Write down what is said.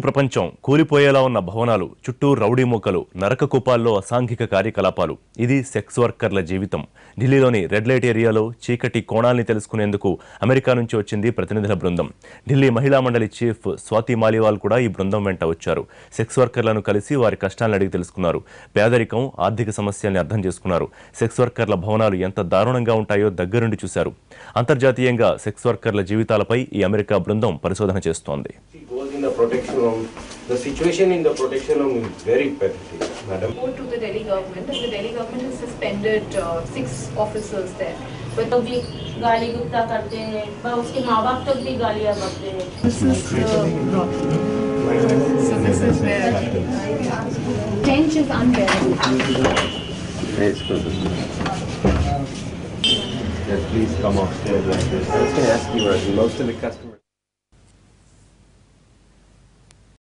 ప్రపంచం కూలిపోయేలా ఉన్న భవనాలు, చుట్టూ రౌడీ మూకలు, నరక కూపాల్లో అసాంఘిక కార్యకలాపాలు. ఇది సెక్స్ వర్కర్ల జీవితం. ఢిల్లీలోని రెడ్ లైట్ ఏరియాలో చీకటి కోణాల్ని తెలుసుకునేందుకు అమెరికా నుంచి వచ్చింది ప్రతినిధుల బృందం. ఢిల్లీ మహిళా మండలి చీఫ్ స్వాతి మాలివాల్ కూడా ఈ బృందం వెంట వచ్చారు. సెక్స్ వర్కర్లను కలిసి వారి కష్టాలను అడిగి తెలుసుకున్నారు. పేదరికం, ఆర్థిక సమస్యల్ని అర్థం చేసుకున్నారు. సెక్స్ వర్కర్ల భవనాలు ఎంత దారుణంగా ఉంటాయో దగ్గరుండి చూశారు. అంతర్జాతీయంగా సెక్స్ వర్కర్ల జీవితాలపై ఈ అమెరికా బృందం పరిశోధన చేస్తోంది. The situation in the protection room is very pathetic, madam. Go to the Delhi government, and the Delhi government has suspended 6 officers there. But तो भी गाली गुप्ता करते हैं, पर उसके माँ बाप तक भी गालियाँ बकते हैं. This is where tension is unbearable. Yes, please come upstairs like this. I was going to ask you, most of the customers